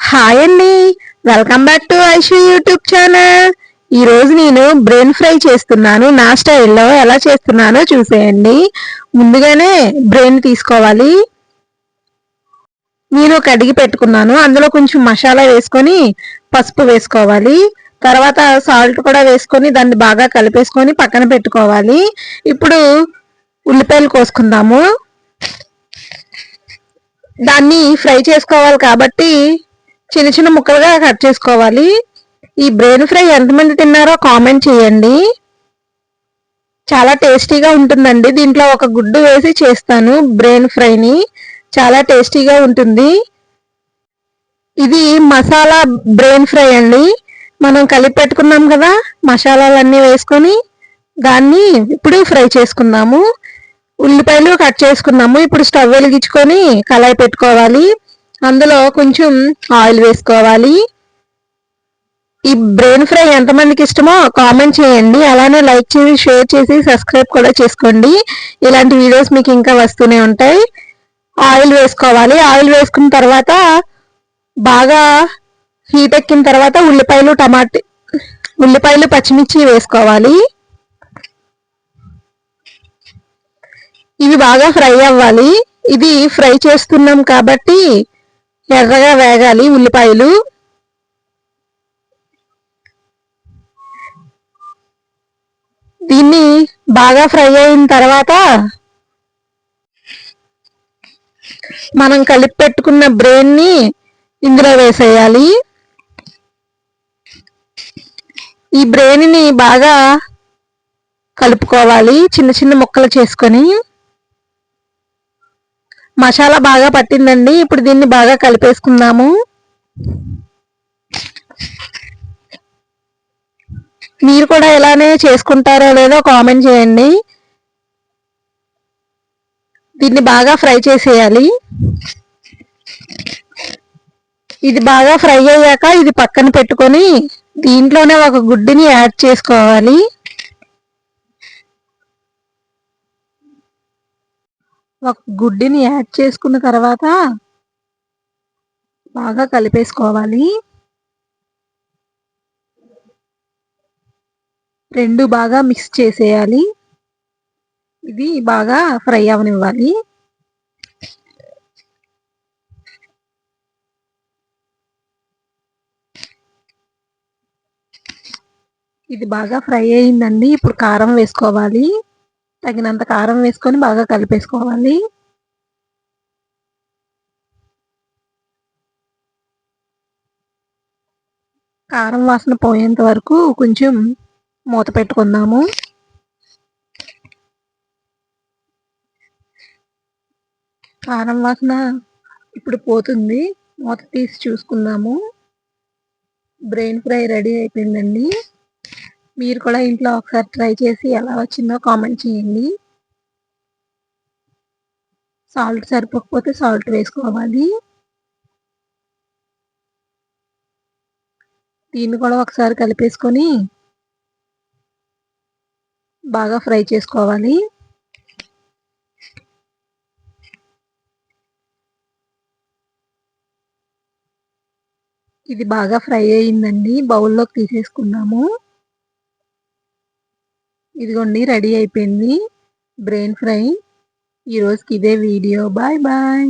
Hi అండి. Welcome back to Aishu YouTube channel. ఈరోజు నేను బ్రెయిన్ ఫ్రై చేస్తున్నాను. నా స్టైల్లో ఎలా చేస్తున్నానో చూసేయండి. ముందుగానే బ్రెయిన్ తీసుకోవాలి. నేను కడిగి పెట్టుకున్నాను. అందులో కొంచెం మసాలా వేసుకొని పసుపు వేసుకోవాలి. తర్వాత సాల్ట్ కూడా వేసుకొని దాన్ని బాగా కలిపేసుకొని పక్కన పెట్టుకోవాలి. ఇప్పుడు ఉల్లిపాయలు కోసుకుందాము. దాన్ని ఫ్రై చేసుకోవాలి కాబట్టి చిన్న చిన్న ముక్కలుగా కట్ చేసుకోవాలి. ఈ బ్రెయిన్ ఫ్రై ఎంతమంది తిన్నారో కామెంట్ చేయండి. చాలా టేస్టీగా ఉంటుందండి. దీంట్లో ఒక గుడ్డు వేసి చేస్తాను బ్రెయిన్ ఫ్రైని. చాలా టేస్టీగా ఉంటుంది. ఇది మసాలా బ్రెయిన్ ఫ్రై అండి. మనం కలిపి పెట్టుకున్నాం కదా, మసాలాలన్నీ వేసుకొని దాన్ని ఇప్పుడు ఫ్రై చేసుకుందాము. ఉల్లిపాయలు కట్ చేసుకున్నాము. ఇప్పుడు స్టవ్ వెలిగించుకొని కళాయి పెట్టుకోవాలి. అందులో కొంచెం ఆయిల్ వేసుకోవాలి. ఈ బ్రెయిన్ ఫ్రై ఎంతమందికి ఇష్టమో కామెంట్ చేయండి. అలానే లైక్ చేసి షేర్ చేసి సబ్స్క్రైబ్ కూడా చేసుకోండి. ఇలాంటి వీడియోస్ మీకు ఇంకా వస్తూనే ఉంటాయి. ఆయిల్ వేసుకోవాలి. ఆయిల్ వేసుకున్న తర్వాత బాగా హీట్ ఎక్కిన తర్వాత ఉల్లిపాయలు పచ్చిమిర్చి వేసుకోవాలి. ఇవి బాగా ఫ్రై అవ్వాలి. ఇది ఫ్రై చేస్తున్నాం కాబట్టి ఎర్రగా వేగాలి ఉల్లిపాయలు. దీన్ని బాగా ఫ్రై అయిన తర్వాత మనం కలిపి పెట్టుకున్న బ్రెయిన్ ని ఇందులో వేసేయాలి. ఈ బ్రెయిన్ ని బాగా కలుపుకోవాలి చిన్న చిన్న ముక్కలు చేసుకొని. మసాలా బాగా పట్టిందండి. ఇప్పుడు దీన్ని బాగా కలిపేసుకుందాము. మీరు కూడా ఇలానే చేసుకుంటారో లేదో కామెంట్ చేయండి. దీన్ని బాగా ఫ్రై చేసేయాలి. ఇది బాగా ఫ్రై అయ్యాక ఇది పక్కన పెట్టుకొని దీంట్లోనే ఒక గుడ్డుని యాడ్ చేసుకోవాలి. ఒక గుడ్డుని యాడ్ చేసుకున్న తర్వాత బాగా కలిపేసుకోవాలి. రెండు బాగా మిక్స్ చేసేయాలి. ఇది బాగా ఫ్రై అవనివ్వాలి. ఇది బాగా ఫ్రై అయిందండి. ఇప్పుడు కారం వేసుకోవాలి. తగినంత కారం వేసుకొని బాగా కలిపేసుకోవాలి. కారం వాసన పోయేంత వరకు కొంచెం మూత పెట్టుకుందాము. కారం వాసన ఇప్పుడు పోతుంది. మూత తీసి చూసుకుందాము. బ్రెయిన్ ఫ్రై రెడీ అయిపోయిందండి. మీరు కూడా ఇంట్లో ఒకసారి ట్రై చేసి ఎలా వచ్చిందో కామెంట్ చేయండి. సాల్ట్ సరిపోకపోతే సాల్ట్ వేసుకోవాలి. దీన్ని కూడా ఒకసారి కలిపేసుకొని బాగా ఫ్రై చేసుకోవాలి. ఇది బాగా ఫ్రై అయిందండి. బౌల్లోకి తీసేసుకున్నాము. ఇదిగోండి రెడీ అయిపోయింది బ్రెయిన్ ఫ్రై. ఈరోజుకి ఇదే వీడియో. Bye bye.